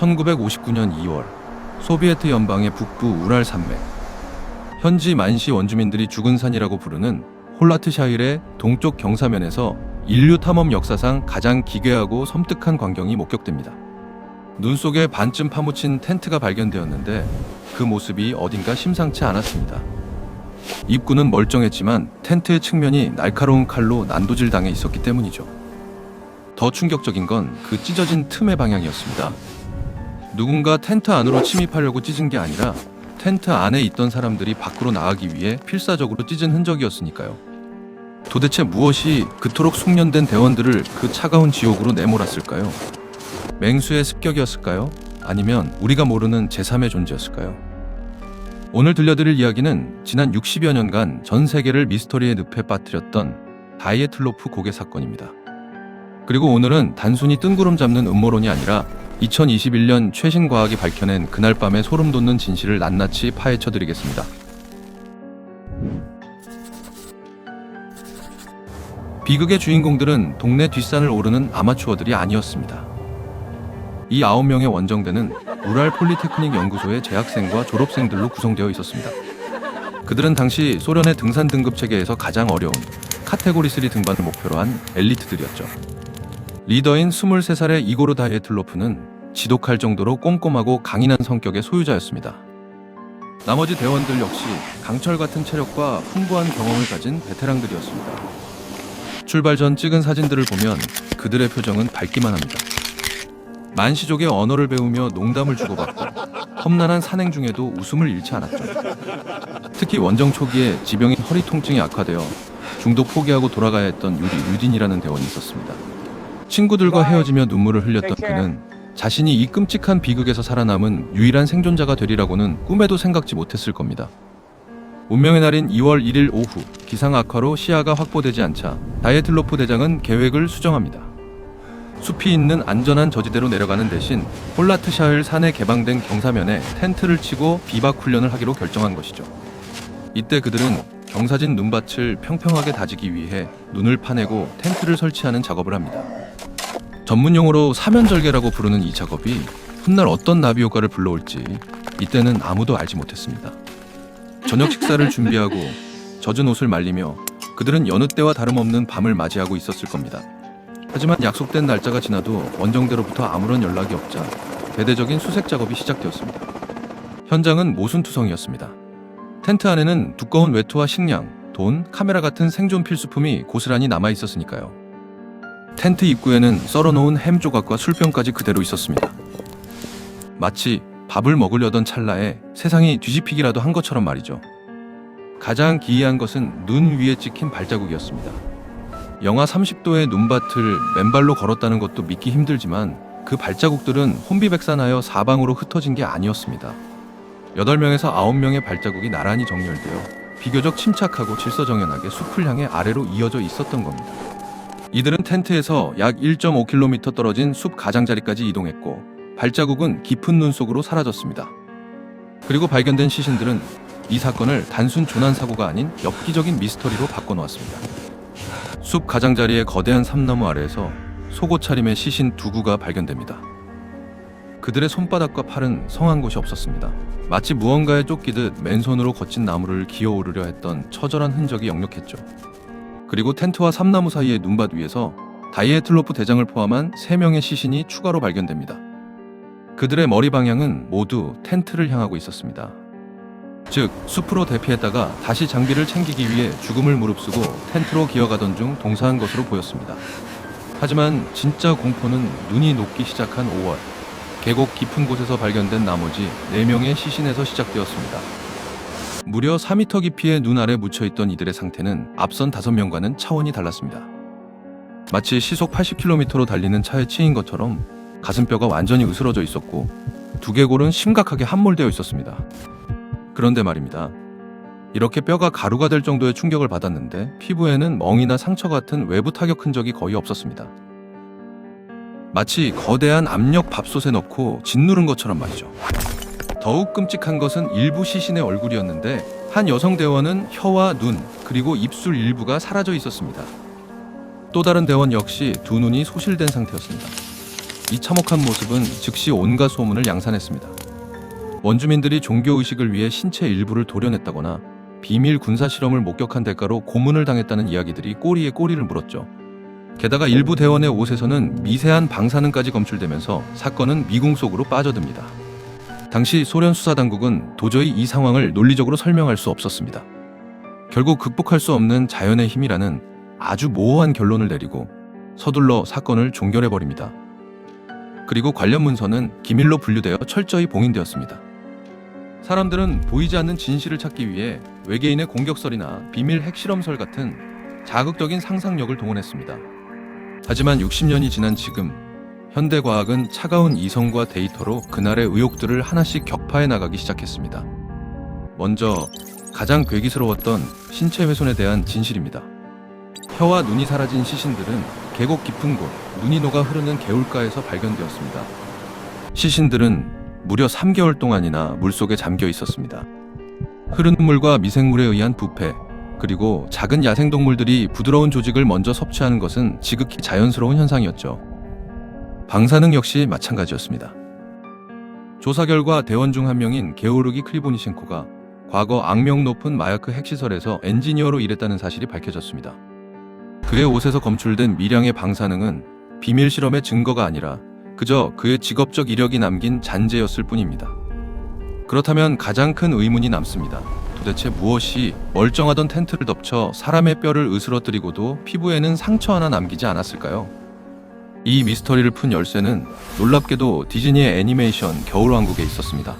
1959년 2월 소비에트 연방의 북부 우랄 산맥, 현지 만시 원주민들이 죽은 산이라고 부르는 홀라트샤일의 동쪽 경사면에서 인류 탐험 역사상 가장 기괴하고 섬뜩한 광경이 목격됩니다. 눈 속에 반쯤 파묻힌 텐트가 발견되었는데 그 모습이 어딘가 심상치 않았습니다. 입구는 멀쩡했지만 텐트의 측면이 날카로운 칼로 난도질 당해 있었기 때문이죠. 더 충격적인 건 그 찢어진 틈의 방향이었습니다. 누군가 텐트 안으로 침입하려고 찢은 게 아니라 텐트 안에 있던 사람들이 밖으로 나가기 위해 필사적으로 찢은 흔적이었으니까요. 도대체 무엇이 그토록 숙련된 대원들을 그 차가운 지옥으로 내몰았을까요? 맹수의 습격이었을까요? 아니면 우리가 모르는 제3의 존재였을까요? 오늘 들려드릴 이야기는 지난 60여 년간 전 세계를 미스터리의 늪에 빠뜨렸던 다이에틀로프 고개 사건입니다. 그리고 오늘은 단순히 뜬구름 잡는 음모론이 아니라 2021년 최신 과학이 밝혀낸 그날 밤의 소름 돋는 진실을 낱낱이 파헤쳐드리겠습니다. 비극의 주인공들은 동네 뒷산을 오르는 아마추어들이 아니었습니다. 이 9명의 원정대는 우랄 폴리테크닉 연구소의 재학생과 졸업생들로 구성되어 있었습니다. 그들은 당시 소련의 등산 등급 체계에서 가장 어려운 카테고리 3 등반을 목표로 한 엘리트들이었죠. 리더인 23살의 이고르 다이에틀로프는 지독할 정도로 꼼꼼하고 강인한 성격의 소유자였습니다. 나머지 대원들 역시 강철 같은 체력과 풍부한 경험을 가진 베테랑들이었습니다. 출발 전 찍은 사진들을 보면 그들의 표정은 밝기만 합니다. 만시족의 언어를 배우며 농담을 주고받고 험난한 산행 중에도 웃음을 잃지 않았죠. 특히 원정 초기에 지병인 허리 통증이 악화되어 중도 포기하고 돌아가야 했던 유딘이라는 대원이 있었습니다. 친구들과 헤어지며 눈물을 흘렸던 그는 자신이 이 끔찍한 비극에서 살아남은 유일한 생존자가 되리라고는 꿈에도 생각지 못했을 겁니다. 운명의 날인 2월 1일 오후, 기상 악화로 시야가 확보되지 않자 다이에틀로프 대장은 계획을 수정합니다. 숲이 있는 안전한 저지대로 내려가는 대신 홀라트샤일 산에 개방된 경사면에 텐트를 치고 비박 훈련을 하기로 결정한 것이죠. 이때 그들은 경사진 눈밭을 평평하게 다지기 위해 눈을 파내고 텐트를 설치하는 작업을 합니다. 전문용어로 사면절개라고 부르는 이 작업이 훗날 어떤 나비 효과를 불러올지 이때는 아무도 알지 못했습니다. 저녁 식사를 준비하고 젖은 옷을 말리며 그들은 여느 때와 다름없는 밤을 맞이하고 있었을 겁니다. 하지만 약속된 날짜가 지나도 원정대로부터 아무런 연락이 없자 대대적인 수색 작업이 시작되었습니다. 현장은 모순투성이었습니다. 텐트 안에는 두꺼운 외투와 식량, 돈, 카메라 같은 생존 필수품이 고스란히 남아 있었으니까요. 텐트 입구에는 썰어놓은 햄 조각과 술병까지 그대로 있었습니다. 마치 밥을 먹으려던 찰나에 세상이 뒤집히기라도 한 것처럼 말이죠. 가장 기이한 것은 눈 위에 찍힌 발자국이었습니다. 영하 30도의 눈밭을 맨발로 걸었다는 것도 믿기 힘들지만 그 발자국들은 혼비백산하여 사방으로 흩어진 게 아니었습니다. 8명에서 9명의 발자국이 나란히 정렬되어 비교적 침착하고 질서정연하게 숲을 향해 아래로 이어져 있었던 겁니다. 이들은 텐트에서 약 1.5km 떨어진 숲 가장자리까지 이동했고 발자국은 깊은 눈 속으로 사라졌습니다. 그리고 발견된 시신들은 이 사건을 단순 조난사고가 아닌 엽기적인 미스터리로 바꿔놓았습니다. 숲 가장자리의 거대한 삼나무 아래에서 속옷 차림의 시신 2구가 발견됩니다. 그들의 손바닥과 팔은 성한 곳이 없었습니다. 마치 무언가에 쫓기듯 맨손으로 거친 나무를 기어오르려 했던 처절한 흔적이 역력했죠. 그리고 텐트와 삼나무 사이의 눈밭 위에서 다이에틀로프 대장을 포함한 3명의 시신이 추가로 발견됩니다. 그들의 머리 방향은 모두 텐트를 향하고 있었습니다. 즉, 숲으로 대피했다가 다시 장비를 챙기기 위해 죽음을 무릅쓰고 텐트로 기어가던 중 동사한 것으로 보였습니다. 하지만 진짜 공포는 눈이 녹기 시작한 5월, 계곡 깊은 곳에서 발견된 나머지 4명의 시신에서 시작되었습니다. 무려 4m 깊이의 눈 아래 묻혀있던 이들의 상태는 앞선 5명과는 차원이 달랐습니다. 마치 시속 80km로 달리는 차에 치인 것처럼 가슴뼈가 완전히 으스러져 있었고 두개골은 심각하게 함몰되어 있었습니다. 그런데 말입니다. 이렇게 뼈가 가루가 될 정도의 충격을 받았는데 피부에는 멍이나 상처 같은 외부 타격 흔적이 거의 없었습니다. 마치 거대한 압력 밥솥에 넣고 짓누른 것처럼 말이죠. 더욱 끔찍한 것은 일부 시신의 얼굴이었는데 한 여성 대원은 혀와 눈, 그리고 입술 일부가 사라져 있었습니다. 또 다른 대원 역시 두 눈이 소실된 상태였습니다. 이 참혹한 모습은 즉시 온갖 소문을 양산했습니다. 원주민들이 종교의식을 위해 신체 일부를 도려냈다거나 비밀 군사 실험을 목격한 대가로 고문을 당했다는 이야기들이 꼬리에 꼬리를 물었죠. 게다가 일부 대원의 옷에서는 미세한 방사능까지 검출되면서 사건은 미궁 속으로 빠져듭니다. 당시 소련 수사당국은 도저히 이 상황을 논리적으로 설명할 수 없었습니다. 결국 극복할 수 없는 자연의 힘이라는 아주 모호한 결론을 내리고 서둘러 사건을 종결해버립니다. 그리고 관련 문서는 기밀로 분류되어 철저히 봉인되었습니다. 사람들은 보이지 않는 진실을 찾기 위해 외계인의 공격설이나 비밀 핵실험설 같은 자극적인 상상력을 동원했습니다. 하지만 60년이 지난 지금 현대과학은 차가운 이성과 데이터로 그날의 의혹들을 하나씩 격파해 나가기 시작했습니다. 먼저 가장 괴기스러웠던 신체 훼손에 대한 진실입니다. 혀와 눈이 사라진 시신들은 계곡 깊은 곳, 눈이 녹아 흐르는 개울가에서 발견되었습니다. 시신들은 무려 3개월 동안이나 물속에 잠겨 있었습니다. 흐르는 물과 미생물에 의한 부패, 그리고 작은 야생동물들이 부드러운 조직을 먼저 섭취하는 것은 지극히 자연스러운 현상이었죠. 방사능 역시 마찬가지였습니다. 조사 결과 대원 중 한 명인 게오르기 크리보니셴코가 과거 악명 높은 마야크 핵시설에서 엔지니어로 일했다는 사실이 밝혀졌습니다. 그의 옷에서 검출된 미량의 방사능은 비밀 실험의 증거가 아니라 그저 그의 직업적 이력이 남긴 잔재였을 뿐입니다. 그렇다면 가장 큰 의문이 남습니다. 도대체 무엇이 멀쩡하던 텐트를 덮쳐 사람의 뼈를 으스러뜨리고도 피부에는 상처 하나 남기지 않았을까요? 이 미스터리를 푼 열쇠는 놀랍게도 디즈니의 애니메이션 겨울왕국에 있었습니다.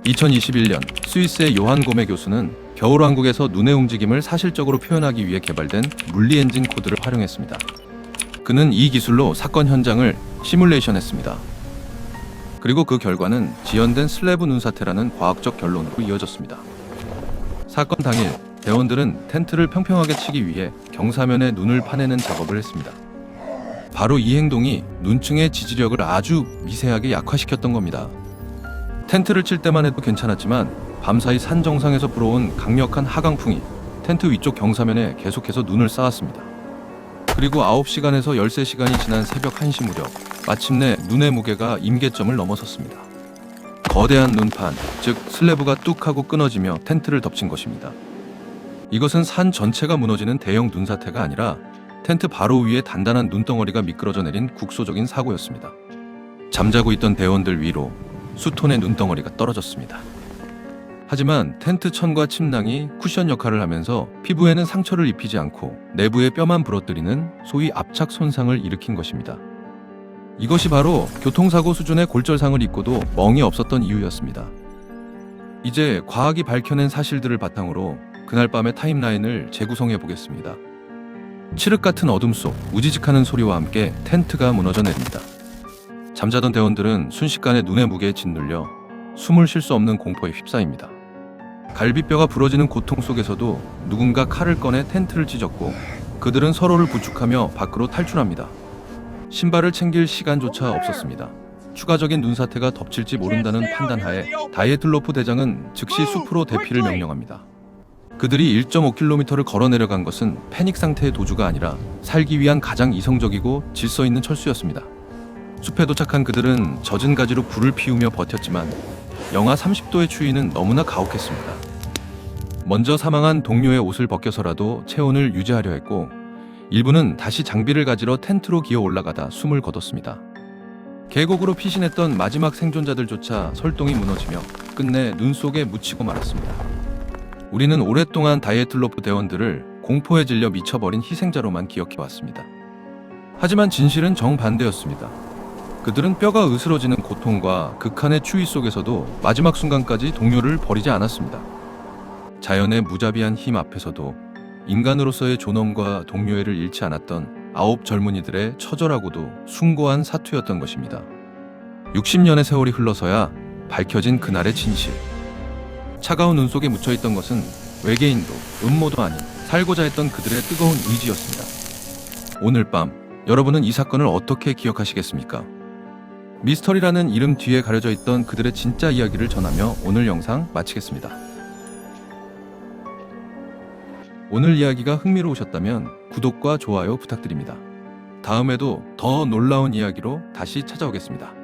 2021년 스위스의 요한 고메 교수는 겨울왕국에서 눈의 움직임을 사실적으로 표현하기 위해 개발된 물리 엔진 코드를 활용했습니다. 그는 이 기술로 사건 현장을 시뮬레이션했습니다. 그리고 그 결과는 지연된 슬래브 눈사태라는 과학적 결론으로 이어졌습니다. 사건 당일 대원들은 텐트를 평평하게 치기 위해 경사면에 눈을 파내는 작업을 했습니다. 바로 이 행동이 눈층의 지지력을 아주 미세하게 약화시켰던 겁니다. 텐트를 칠 때만 해도 괜찮았지만 밤사이 산 정상에서 불어온 강력한 하강풍이 텐트 위쪽 경사면에 계속해서 눈을 쌓았습니다. 그리고 9시간에서 13시간이 지난 새벽 1시 무렵 마침내 눈의 무게가 임계점을 넘어섰습니다. 거대한 눈판, 즉 슬래브가 뚝 하고 끊어지며 텐트를 덮친 것입니다. 이것은 산 전체가 무너지는 대형 눈사태가 아니라 텐트 바로 위에 단단한 눈덩어리가 미끄러져 내린 국소적인 사고였습니다. 잠자고 있던 대원들 위로 수톤의 눈덩어리가 떨어졌습니다. 하지만 텐트 천과 침낭이 쿠션 역할을 하면서 피부에는 상처를 입히지 않고 내부의 뼈만 부러뜨리는 소위 압착 손상을 일으킨 것입니다. 이것이 바로 교통사고 수준의 골절상을 입고도 멍이 없었던 이유였습니다. 이제 과학이 밝혀낸 사실들을 바탕으로 그날 밤의 타임라인을 재구성해 보겠습니다. 칠흑 같은 어둠 속 우지직하는 소리와 함께 텐트가 무너져 내립니다. 잠자던 대원들은 순식간에 눈의 무게에 짓눌려 숨을 쉴 수 없는 공포에 휩싸입니다. 갈비뼈가 부러지는 고통 속에서도 누군가 칼을 꺼내 텐트를 찢었고 그들은 서로를 부축하며 밖으로 탈출합니다. 신발을 챙길 시간조차 없었습니다. 추가적인 눈사태가 덮칠지 모른다는 판단하에 다이에틀로프 대장은 즉시 숲으로 대피를 명령합니다. 그들이 1.5km를 걸어 내려간 것은 패닉 상태의 도주가 아니라 살기 위한 가장 이성적이고 질서 있는 철수였습니다. 숲에 도착한 그들은 젖은 가지로 불을 피우며 버텼지만 영하 30도의 추위는 너무나 가혹했습니다. 먼저 사망한 동료의 옷을 벗겨서라도 체온을 유지하려 했고 일부는 다시 장비를 가지러 텐트로 기어 올라가다 숨을 거뒀습니다. 계곡으로 피신했던 마지막 생존자들조차 설동이 무너지며 끝내 눈 속에 묻히고 말았습니다. 우리는 오랫동안 다이에틀로프 대원들을 공포에 질려 미쳐버린 희생자로만 기억해왔습니다. 하지만 진실은 정반대였습니다. 그들은 뼈가 으스러지는 고통과 극한의 추위 속에서도 마지막 순간까지 동료를 버리지 않았습니다. 자연의 무자비한 힘 앞에서도 인간으로서의 존엄과 동료애를 잃지 않았던 9 젊은이들의 처절하고도 숭고한 사투였던 것입니다. 60년의 세월이 흘러서야 밝혀진 그날의 진실. 차가운 눈 속에 묻혀있던 것은 외계인도 음모도 아닌 살고자 했던 그들의 뜨거운 의지였습니다. 오늘 밤 여러분은 이 사건을 어떻게 기억하시겠습니까? 미스터리라는 이름 뒤에 가려져 있던 그들의 진짜 이야기를 전하며 오늘 영상 마치겠습니다. 오늘 이야기가 흥미로우셨다면 구독과 좋아요 부탁드립니다. 다음에도 더 놀라운 이야기로 다시 찾아오겠습니다.